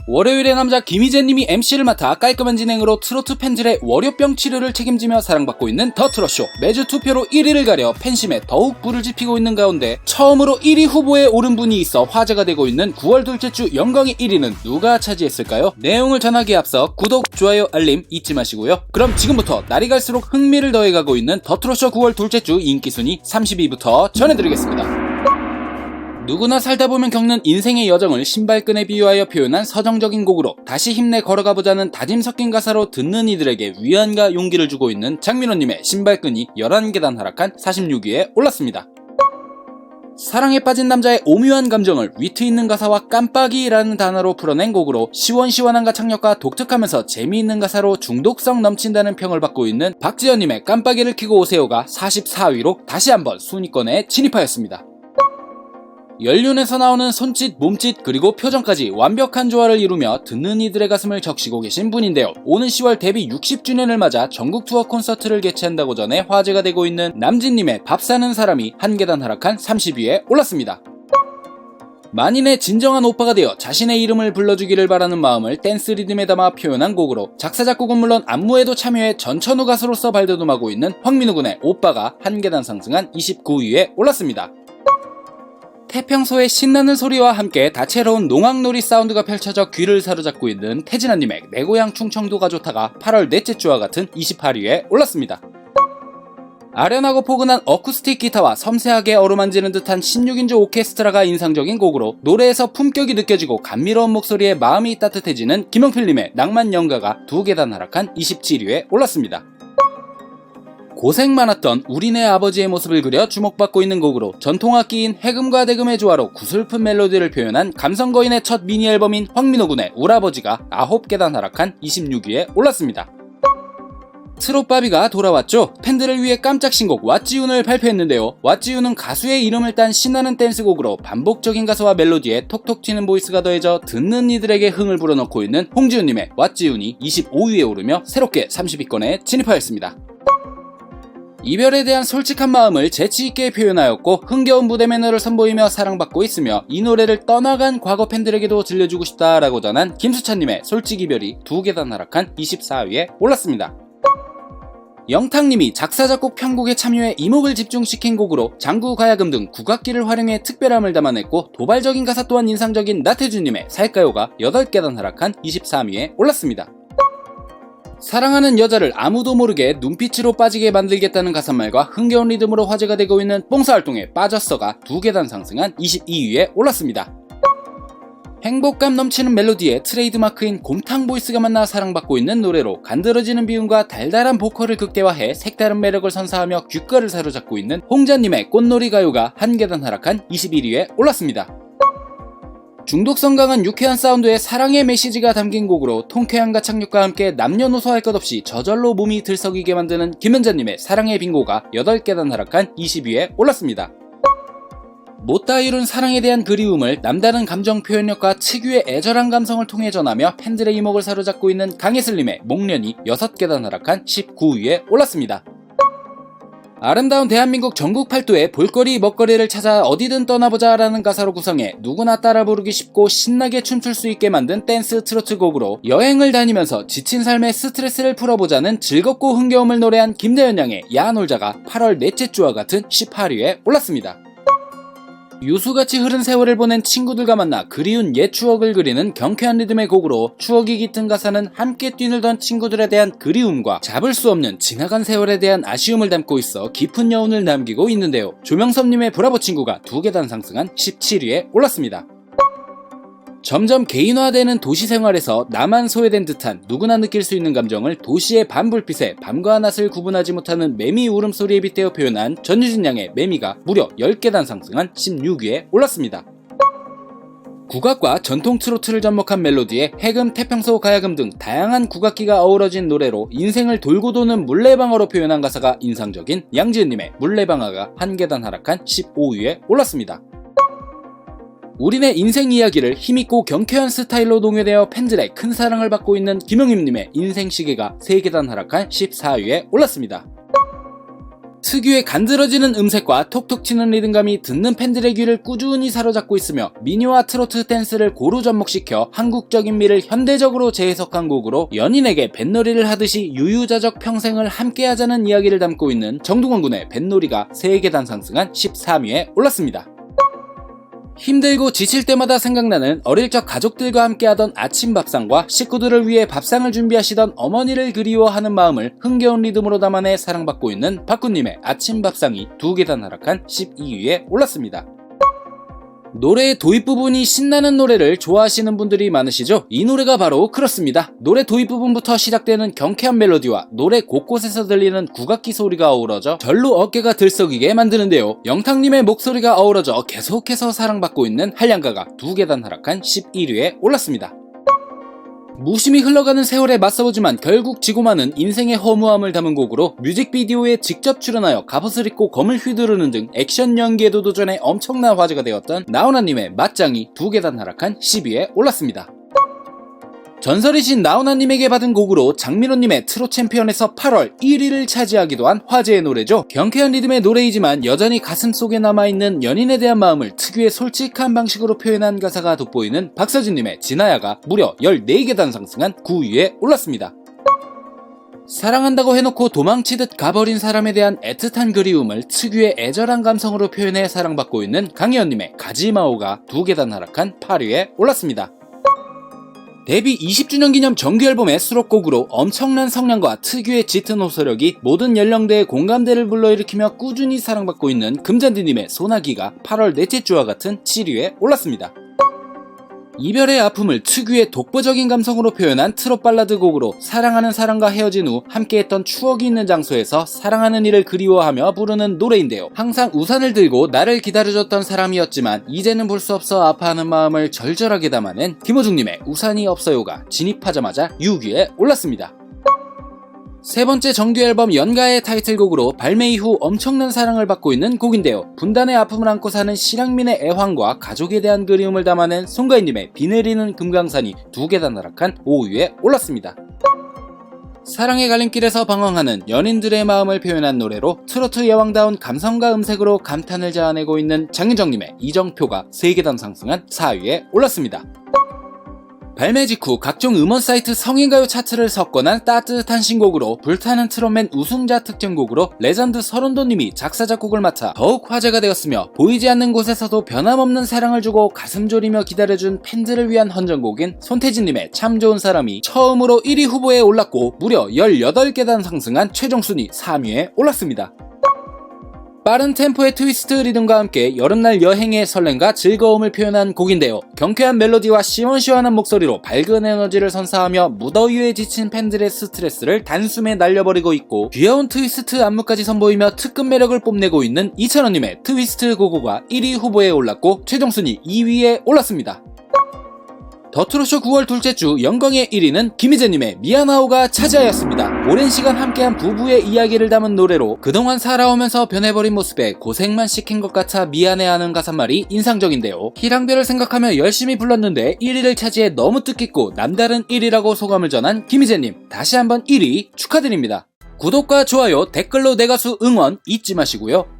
월요일의 남자 김희재님이 MC를 맡아 깔끔한 진행으로 트로트 팬들의 월요병 치료를 책임지며 사랑받고 있는 더 트롯쇼. 매주 투표로 1위를 가려 팬심에 더욱 불을 지피고 있는 가운데 처음으로 1위 후보에 오른 분이 있어 화제가 되고 있는 9월 둘째 주 영광의 1위는 누가 차지했을까요? 내용을 전하기에 앞서 구독, 좋아요, 알림 잊지 마시고요. 그럼 지금부터 날이 갈수록 흥미를 더해가고 있는 더 트롯쇼 9월 둘째 주 인기순위 30위부터 전해드리겠습니다. 누구나 살다 보면 겪는 인생의 여정을 신발끈에 비유하여 표현한 서정적인 곡으로 다시 힘내 걸어가보자는 다짐 섞인 가사로 듣는 이들에게 위안과 용기를 주고 있는 장민호님의 신발끈이 11계단 하락한 46위에 올랐습니다. 사랑에 빠진 남자의 오묘한 감정을 위트 있는 가사와 깜빡이라는 단어로 풀어낸 곡으로 시원시원한 가창력과 독특하면서 재미있는 가사로 중독성 넘친다는 평을 받고 있는 박지현님의 깜빡이를 켜고 오세요가 44위로 다시 한번 순위권에 진입하였습니다. 연륜에서 나오는 손짓, 몸짓, 그리고 표정까지 완벽한 조화를 이루며 듣는 이들의 가슴을 적시고 계신 분인데요. 오는 10월 데뷔 60주년을 맞아 전국 투어 콘서트를 개최한다고 전해 화제가 되고 있는 남진님의 밥 사는 사람이 한 계단 하락한 30위에 올랐습니다. 만인의 진정한 오빠가 되어 자신의 이름을 불러주기를 바라는 마음을 댄스 리듬에 담아 표현한 곡으로 작사 작곡은 물론 안무에도 참여해 전천후 가수로서 발돋움하고 있는 황민우 군의 오빠가 한 계단 상승한 29위에 올랐습니다. 태평소의 신나는 소리와 함께 다채로운 농악놀이 사운드가 펼쳐져 귀를 사로잡고 있는 태진아님의 내 고향 충청도가 좋다가 8월 넷째 주와 같은 28위에 올랐습니다. 아련하고 포근한 어쿠스틱 기타와 섬세하게 어루만지는 듯한 16인조 오케스트라가 인상적인 곡으로 노래에서 품격이 느껴지고 감미로운 목소리에 마음이 따뜻해지는 김용필님의 낭만 연가가 2계단 하락한 27위에 올랐습니다. 고생 많았던 우리네 아버지의 모습을 그려 주목받고 있는 곡으로 전통악기인 해금과 대금의 조화로 구슬픈 멜로디를 표현한 감성거인의 첫 미니 앨범인 황민호 군의 울아버지가 9계단 하락한 26위에 올랐습니다. 트롯바비가 돌아왔죠. 팬들을 위해 깜짝 신곡 왓지운을 발표했는데요. 왓지운은 가수의 이름을 딴 신나는 댄스곡으로 반복적인 가사와 멜로디에 톡톡 튀는 보이스가 더해져 듣는 이들에게 흥을 불어넣고 있는 홍지훈님의 왓지운이 25위에 오르며 새롭게 30위권에 진입하였습니다. 이별에 대한 솔직한 마음을 재치있게 표현하였고 흥겨운 무대 매너를 선보이며 사랑받고 있으며 이 노래를 떠나간 과거 팬들에게도 들려주고 싶다라고 전한 김수찬님의 솔직 이별이 2계단 하락한 24위에 올랐습니다. 영탁님이 작사 작곡 편곡에 참여해 이목을 집중시킨 곡으로 장구, 가야금 등 국악기를 활용해 특별함을 담아냈고 도발적인 가사 또한 인상적인 나태주님의 살까요가 8계단 하락한 23위에 올랐습니다. 사랑하는 여자를 아무도 모르게 눈빛으로 빠지게 만들겠다는 가사말과 흥겨운 리듬으로 화제가 되고 있는 뽕사활동의 빠졌어가 2계단 상승한 22위에 올랐습니다. 행복감 넘치는 멜로디에 트레이드마크인 곰탕 보이스가 만나 사랑받고 있는 노래로 간드러지는 비음과 달달한 보컬을 극대화해 색다른 매력을 선사하며 귓가를 사로잡고 있는 홍자님의 꽃놀이 가요가 한 계단 하락한 21위에 올랐습니다. 중독성 강한 유쾌한 사운드에 사랑의 메시지가 담긴 곡으로 통쾌한 가창력과 함께 남녀노소 할 것 없이 저절로 몸이 들썩이게 만드는 김연자님의 사랑의 빙고가 8계단 하락한 20위에 올랐습니다. 못다 이룬 사랑에 대한 그리움을 남다른 감정 표현력과 특유의 애절한 감성을 통해 전하며 팬들의 이목을 사로잡고 있는 강예슬님의 목련이 6계단 하락한 19위에 올랐습니다. 아름다운 대한민국 전국 팔도에 볼거리 먹거리를 찾아 어디든 떠나보자 라는 가사로 구성해 누구나 따라 부르기 쉽고 신나게 춤출 수 있게 만든 댄스 트로트 곡으로 여행을 다니면서 지친 삶의 스트레스를 풀어보자는 즐겁고 흥겨움을 노래한 김대현 양의 야놀자가 8월 넷째 주와 같은 18위에 올랐습니다. 유수같이 흐른 세월을 보낸 친구들과 만나 그리운 옛 추억을 그리는 경쾌한 리듬의 곡으로 추억이 깃든 가사는 함께 뛰놀던 친구들에 대한 그리움과 잡을 수 없는 지나간 세월에 대한 아쉬움을 담고 있어 깊은 여운을 남기고 있는데요. 조명섭님의 브라보 친구가 2계단 상승한 17위에 올랐습니다. 점점 개인화되는 도시 생활에서 나만 소외된 듯한 누구나 느낄 수 있는 감정을 도시의 밤불빛에 밤과 낮을 구분하지 못하는 매미 울음소리에 빗대어 표현한 전유진 양의 매미가 무려 10계단 상승한 16위에 올랐습니다. 국악과 전통 트로트를 접목한 멜로디에 해금, 태평소, 가야금 등 다양한 국악기가 어우러진 노래로 인생을 돌고 도는 물레방아로 표현한 가사가 인상적인 양지은님의 물레방아가 한 계단 하락한 15위에 올랐습니다. 우리네 인생 이야기를 힘있고 경쾌한 스타일로 농여되어 팬들의 큰 사랑을 받고 있는 김영임님의 인생시계가 3계단 하락한 14위에 올랐습니다. 특유의 간드러지는 음색과 톡톡 튀는 리듬감이 듣는 팬들의 귀를 꾸준히 사로잡고 있으며 미니와 트로트 댄스를 고루 접목시켜 한국적인 미를 현대적으로 재해석한 곡으로 연인에게 뱃놀이를 하듯이 유유자적 평생을 함께하자는 이야기를 담고 있는 정동원 군의 뱃놀이가 3계단 상승한 13위에 올랐습니다. 힘들고 지칠 때마다 생각나는 어릴 적 가족들과 함께하던 아침 밥상과 식구들을 위해 밥상을 준비하시던 어머니를 그리워하는 마음을 흥겨운 리듬으로 담아내 사랑받고 있는 박군님의 아침 밥상이 2계단 하락한 12위에 올랐습니다. 노래의 도입 부분이 신나는 노래를 좋아하시는 분들이 많으시죠? 이 노래가 바로 그렇습니다. 노래 도입 부분부터 시작되는 경쾌한 멜로디와 노래 곳곳에서 들리는 국악기 소리가 어우러져 절로 어깨가 들썩이게 만드는데요. 영탁님의 목소리가 어우러져 계속해서 사랑받고 있는 한량가가 2계단 하락한 11위에 올랐습니다. 무심히 흘러가는 세월에 맞서보지만 결국 지고마는 인생의 허무함을 담은 곡으로 뮤직비디오에 직접 출연하여 갑옷을 입고 검을 휘두르는 등 액션 연기에도 도전해 엄청난 화제가 되었던 나훈아님의 맞짱이 2계단 하락한 10위에 올랐습니다. 전설이신 나훈아님에게 받은 곡으로 장민호님의 트롯 챔피언에서 8월 1위를 차지하기도 한 화제의 노래죠. 경쾌한 리듬의 노래이지만 여전히 가슴속에 남아있는 연인에 대한 마음을 특유의 솔직한 방식으로 표현한 가사가 돋보이는 박서진님의 진아야가 무려 14계단 상승한 9위에 올랐습니다. 사랑한다고 해놓고 도망치듯 가버린 사람에 대한 애틋한 그리움을 특유의 애절한 감성으로 표현해 사랑받고 있는 강희연님의 가지마오가 2계단 하락한 8위에 올랐습니다. 데뷔 20주년 기념 정규앨범의 수록곡으로 엄청난 성량과 특유의 짙은 호소력이 모든 연령대의 공감대를 불러일으키며 꾸준히 사랑받고 있는 금잔디님의 소나기가 8월 넷째 주와 같은 7위에 올랐습니다. 이별의 아픔을 특유의 독보적인 감성으로 표현한 트롯 발라드 곡으로 사랑하는 사람과 헤어진 후 함께했던 추억이 있는 장소에서 사랑하는 이를 그리워하며 부르는 노래인데요. 항상 우산을 들고 나를 기다려줬던 사람이었지만 이제는 볼 수 없어 아파하는 마음을 절절하게 담아낸 김호중님의 우산이 없어요가 진입하자마자 6위에 올랐습니다. 세 번째 정규앨범 연가의 타이틀곡으로 발매 이후 엄청난 사랑을 받고 있는 곡인데요. 분단의 아픔을 안고 사는 실향민의 애환과 가족에 대한 그리움을 담아낸 송가인님의 비 내리는 금강산이 2계단 하락한 5위에 올랐습니다. 사랑의 갈림길에서 방황하는 연인들의 마음을 표현한 노래로 트로트 여왕다운 감성과 음색으로 감탄을 자아내고 있는 장윤정님의 이정표가 3계단 상승한 4위에 올랐습니다. 발매 직후 각종 음원 사이트 성인가요 차트를 석권한 따뜻한 신곡으로 불타는 트롯맨 우승자 특정곡으로 레전드 설원도님이 작사 작곡을 맡아 더욱 화제가 되었으며 보이지 않는 곳에서도 변함없는 사랑을 주고 가슴 졸이며 기다려준 팬들을 위한 헌정곡인 손태진님의 참 좋은 사람이 처음으로 1위 후보에 올랐고 무려 18계단 상승한 최종 순위 3위에 올랐습니다. 빠른 템포의 트위스트 리듬과 함께 여름날 여행의 설렘과 즐거움을 표현한 곡인데요. 경쾌한 멜로디와 시원시원한 목소리로 밝은 에너지를 선사하며 무더위에 지친 팬들의 스트레스를 단숨에 날려버리고 있고 귀여운 트위스트 안무까지 선보이며 특급 매력을 뽐내고 있는 이찬원님의 트위스트 고고가 1위 후보에 올랐고 최종 순위 2위에 올랐습니다. 더트롯쇼 9월 둘째 주 영광의 1위는 김희재님의 미안하오가 차지하였습니다. 오랜 시간 함께한 부부의 이야기를 담은 노래로 그동안 살아오면서 변해버린 모습에 고생만 시킨 것 같아 미안해하는 가사말이 인상적인데요. 희랑별을 생각하며 열심히 불렀는데 1위를 차지해 너무 뜻깊고 남다른 1위라고 소감을 전한 김희재님 다시 한번 1위 축하드립니다. 구독과 좋아요, 댓글로 내 가수 응원 잊지 마시고요.